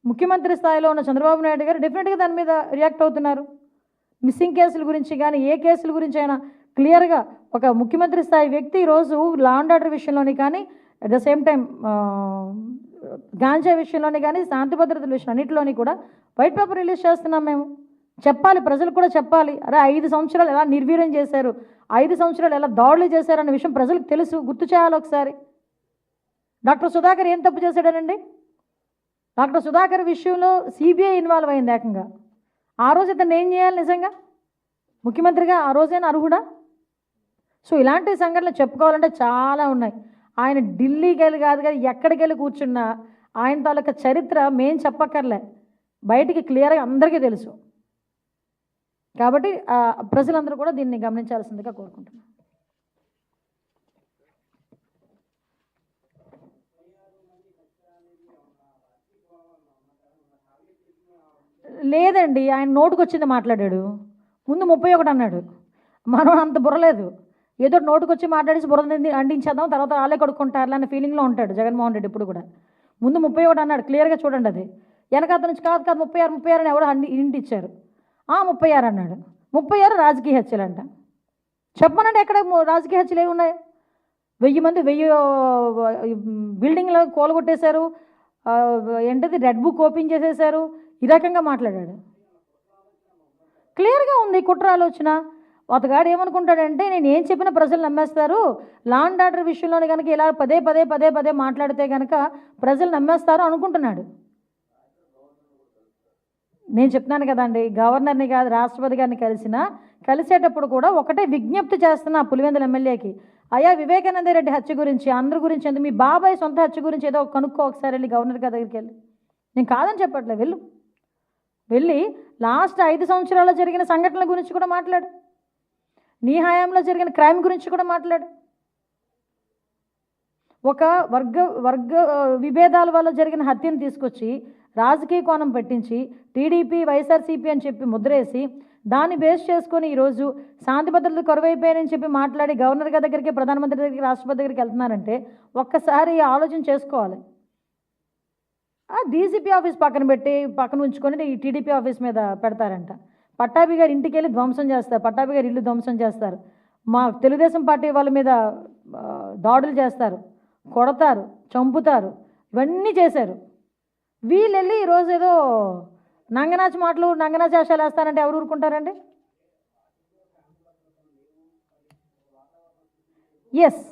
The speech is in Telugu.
ముఖ్యమంత్రి స్థాయిలో ఉన్న చంద్రబాబు నాయుడు గారు డెఫినెట్గా దాని మీద రియాక్ట్ అవుతున్నారు. మిస్సింగ్ కేసుల గురించి కానీ ఏ కేసుల గురించి అయినా క్లియర్గా ఒక ముఖ్యమంత్రి స్థాయి వ్యక్తి ఈరోజు లా అండ్ ఆర్డర్ విషయంలోని కానీ అట్ ద సేమ్ టైం గాంజా విషయంలోని కానీ శాంతి భద్రతల విషయం అన్నింటిలోని కూడా వైట్ పేపర్ రిలీజ్ చేస్తున్నాం మేము. చెప్పాలి, ప్రజలు కూడా చెప్పాలి. అరే 5 సంవత్సరాలు ఎలా నిర్వీర్యం చేశారు, 5 సంవత్సరాలు ఎలా దాడులు చేశారన్న విషయం ప్రజలకు తెలుసు, గుర్తు చేయాలి ఒకసారి. డాక్టర్ సుధాకర్ ఏం తప్పు చేశాడనండి? డాక్టర్ సుధాకర్ విషయంలో సిబిఐ ఇన్వాల్వ్ అయింది ఏకంగా. ఆ రోజు ఇతను ఏం చేయాలి నిజంగా? ముఖ్యమంత్రిగా ఆ రోజైనా అర్హుడా? సో ఇలాంటి సంఘటనలు చెప్పుకోవాలంటే చాలా ఉన్నాయి. ఆయన ఢిల్లీకి వెళ్ళి కాదు కానీ ఎక్కడికి వెళ్ళి కూర్చున్నా ఆయన తాలూకా చరిత్ర మేం చెప్పక్కర్లే, బయటికి క్లియర్గా అందరికీ తెలుసు. కాబట్టి ప్రజలందరూ కూడా దీన్ని గమనించాల్సిందిగా కోరుకుంటున్నాను. లేదండి, ఆయన నోటుకు వచ్చింది మాట్లాడాడు. ముందు 31 అన్నాడు. మనం అంత బుర్రలేదు, ఏదో నోటుకు వచ్చి మాట్లాడేసి బుర్ర అందించేద్దాం, తర్వాత వాళ్ళే కడుక్కుంటారు అనే ఫీలింగ్లో ఉంటాడు జగన్మోహన్ రెడ్డి ఇప్పుడు కూడా. ముందు 31 అన్నాడు, క్లియర్గా చూడండి. అది వెనకాత నుంచి కాదు 36 అని ఎవరో ఇంటి ఇచ్చారు. 36 అన్నాడు. 36 రాజకీయ హత్యలు అంట. చెప్పమనండి, ఎక్కడ రాజకీయ హత్యలు ఏమి ఉన్నాయి? 1000 మంది 1000 బిల్డింగ్లు కూలగొట్టేశారు, ఏంటది రెడ్ బుక్ ఓపెన్ చేసేశారు, ఈ రకంగా మాట్లాడాడు. క్లియర్గా ఉంది కుట్ర ఆలోచన. అతగాడు ఏమనుకుంటాడంటే నేను ఏం చెప్పినా ప్రజలు నమ్మేస్తారు, లా అండ్ ఆర్డర్ విషయంలోనే కనుక ఇలా పదే పదే మాట్లాడితే కనుక ప్రజలు నమ్మేస్తారు అనుకుంటున్నాడు. నేను చెప్తున్నాను కదండి, గవర్నర్ని కాదు రాష్ట్రపతి గారిని కలిసేటప్పుడు కూడా ఒకటే విజ్ఞప్తి చేస్తున్నా పులివెందుల ఎమ్మెల్యేకి, అయ్యా వివేకానంద రెడ్డి హత్య గురించి అందరి గురించి ఎందుకు, మీ బాబాయ్ సొంత హత్య గురించి ఏదో కనుక్కో ఒకసారి వెళ్ళి గవర్నర్ గారి దగ్గరికి వెళ్ళి. నేను కాదని చెప్పట్లేదు, వెళ్ళి లాస్ట్ 5 సంవత్సరాల్లో జరిగిన సంఘటనల గురించి కూడా మాట్లాడు, నీ హయాంలో జరిగిన క్రైమ్ గురించి కూడా మాట్లాడు. ఒక వర్గ విభేదాల వల్ల జరిగిన హత్యను తీసుకొచ్చి రాజకీయ కోణం పెట్టించి టీడీపీ వైఎస్ఆర్సీపీ అని చెప్పి ముద్రేసి దాన్ని బేస్ చేసుకొని ఈరోజు శాంతి భద్రతలు కరువైపోయాయని చెప్పి మాట్లాడి గవర్నర్ గారి దగ్గరికి, ప్రధానమంత్రి దగ్గరికి, రాష్ట్రపతి దగ్గరికి వెళ్తున్నారంటే ఒక్కసారి ఆలోచన చేసుకోవాలి. డీజీపీ ఆఫీస్ పక్కన ఉంచుకొని ఈ టీడీపీ ఆఫీస్ మీద పెడతారంట. పట్టాభి గారి ఇంటికి వెళ్ళి ధ్వంసం చేస్తారు, పట్టాభి గారి ఇల్లు ధ్వంసం చేస్తారు, మా తెలుగుదేశం పార్టీ వాళ్ళ మీద దాడులు చేస్తారు, కొడతారు, చంపుతారు, ఇవన్నీ చేశారు. వీళ్ళు వెళ్ళి ఈరోజు ఏదో నంగనాచి మాటలు నంగనాచి ఆశాలు వేస్తారంటే ఎవరు ఊరుకుంటారండి? ఎస్,